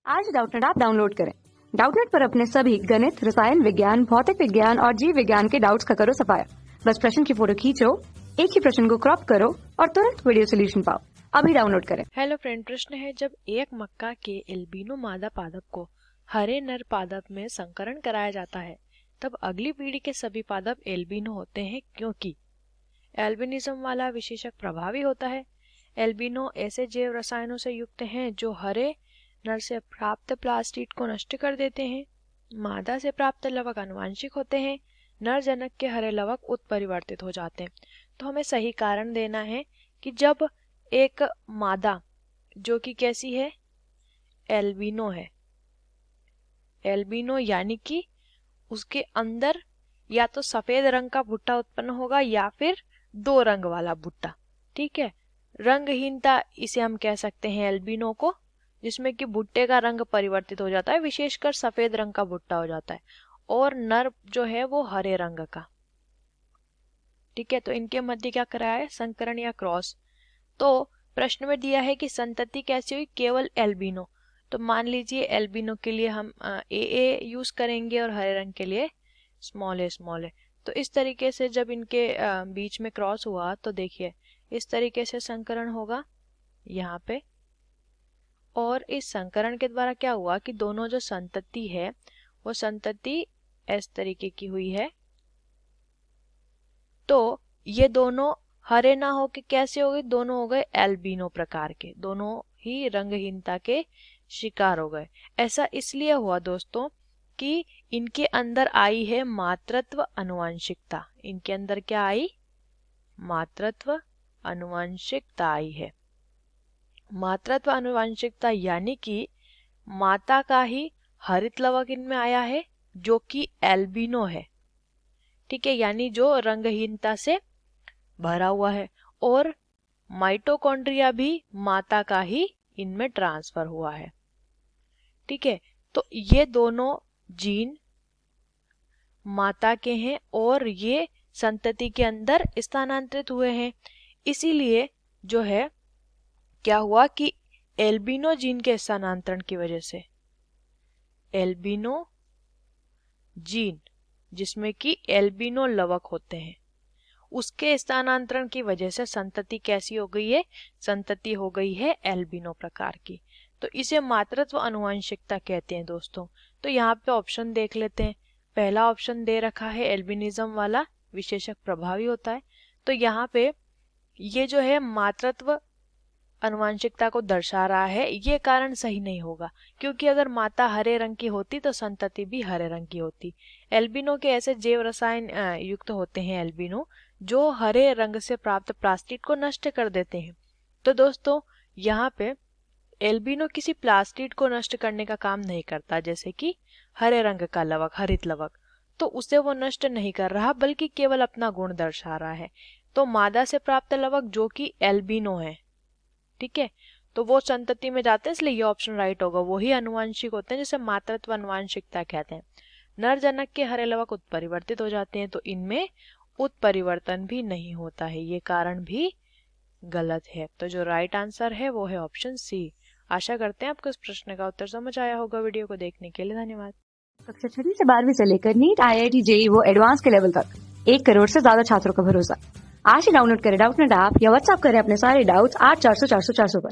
आज Doubtnut app download करें। Doubtnut पर अपने सभी गणित, रसायन विज्ञान, भौतिक विज्ञान और जीव विज्ञान के डाउट्स का करो सफाया। बस प्रश्न की फोटो खींचो, एक ही प्रश्न को क्रॉप करो और तुरंत वीडियो सोल्यूशन पाओ। अभी डाउनलोड करें। हेलो फ्रेंड, प्रश्न है जब एक मक्का के एल्बिनो मादा पादप को हरे नर पादप में संकरण कराया जाता है तब अगली पीढ़ी के सभी पादप एल्बिनो होते हैं क्योंकि एल्बिनिज्म वाला विशेषक प्रभावी होता है। एल्बिनो ऐसे जैव रसायनों से युक्त हैं जो हरे नर से प्राप्त प्लास्टिड को नष्ट कर देते हैं। मादा से प्राप्त लवक आनुवांशिक होते हैं। नर जनक के हरे लवक उत्परिवर्तित हो जाते हैं। तो हमें सही कारण देना है कि जब एक मादा जो कि कैसी है, एल्बिनो है, एल्बिनो यानी कि उसके अंदर या तो सफेद रंग का भुट्टा उत्पन्न होगा या फिर दो रंग वाला भुट्टा। ठीक है, रंगहीनता इसे हम कह सकते हैं एल्बिनो को, जिसमें कि भुट्टे का रंग परिवर्तित हो जाता है, विशेषकर सफेद रंग का भुट्टा हो जाता है और नर जो है वो हरे रंग का। ठीक है, तो इनके मध्य क्या कराया है, संकरण या क्रॉस। तो प्रश्न में दिया है कि संतति कैसी हुई, केवल एल्बिनो। तो मान लीजिए एल्बिनो के लिए हम ए यूज करेंगे और हरे रंग के लिए स्मॉल ए। तो इस तरीके से जब इनके बीच में क्रॉस हुआ तो देखिए इस तरीके से संकरण होगा यहाँ पे, और इस संकरण के द्वारा क्या हुआ कि दोनों जो संतति है वो संतति इस तरीके की हुई है। तो ये दोनों हरे ना हो के कैसे हो गए, दोनों हो गए एल्बिनो प्रकार के, दोनों ही रंगहीनता के शिकार हो गए। ऐसा इसलिए हुआ दोस्तों कि इनके अंदर आई है मातृत्व अनुवांशिकता। इनके अंदर क्या आई, मातृत्व अनुवांशिकता आई है। मातृत्व अनुवांशिकता यानी कि माता का ही हरित लवक इनमें आया है जो कि एल्बिनो है। ठीक है, यानी जो रंगहीनता से भरा हुआ है, और माइटोकॉन्ड्रिया भी माता का ही इनमें ट्रांसफर हुआ है। ठीक है, तो ये दोनों जीन माता के हैं और ये संतति के अंदर स्थानांतरित हुए हैं। इसीलिए जो है क्या हुआ कि एल्बिनो जीन के स्थानांतरण की वजह से, एल्बिनो जीन जिसमें कि एल्बिनो लवक होते हैं, उसके स्थानांतरण की वजह से संतति कैसी हो गई है, संतति हो गई है एल्बिनो प्रकार की। तो इसे मातृत्व अनुवांशिकता कहते हैं दोस्तों। तो यहाँ पे ऑप्शन देख लेते हैं। पहला ऑप्शन दे रखा है एल्बिनिज्म वाला विशेषक प्रभावी होता है। तो यहाँ पे ये जो है मातृत्व अनुवांशिकता को दर्शा रहा है, ये कारण सही नहीं होगा, क्योंकि अगर माता हरे रंग की होती तो संतति भी हरे रंग की होती। एल्बिनो के ऐसे जैव रसायन युक्त होते हैं एल्बिनो जो हरे रंग से प्राप्त प्लास्टिड को नष्ट कर देते हैं। तो दोस्तों यहाँ पे एल्बिनो किसी प्लास्टिड को नष्ट करने का काम नहीं करता, जैसे कि हरे रंग का लवक, हरित लवक, तो उसे वो नष्ट नहीं कर रहा बल्कि केवल अपना गुण दर्शा रहा है। तो मादा से प्राप्त लवक जो कि एल्बिनो है, ठीक है, तो वो संतति में जाते हैं, इसलिए ये ऑप्शन राइट होगा। वही अनुवांशिक होते हैं जिसे मातृत्व अनुवांशिकता कहते हैं। नर जनक के हरे लवक उत्परिवर्तित हो जाते हैं, तो इनमें उत्परिवर्तन भी नहीं होता है, ये कारण भी गलत है। तो जो राइट आंसर है वो है ऑप्शन सी। आशा करते हैं आपको इस प्रश्न का उत्तर समझ आया होगा। वीडियो को देखने के लिए धन्यवाद। कक्षा 6 से 12वीं से लेकर नीट, IIT, JEE वो एडवांस के लेवल तक 1 करोड़ से ज्यादा छात्रों का भरोसा। आज ही डाउनलोड करें डाउटनेट ऐप या व्हाट्सएप करें अपने सारे डाउट्स 8400 400 400 पर।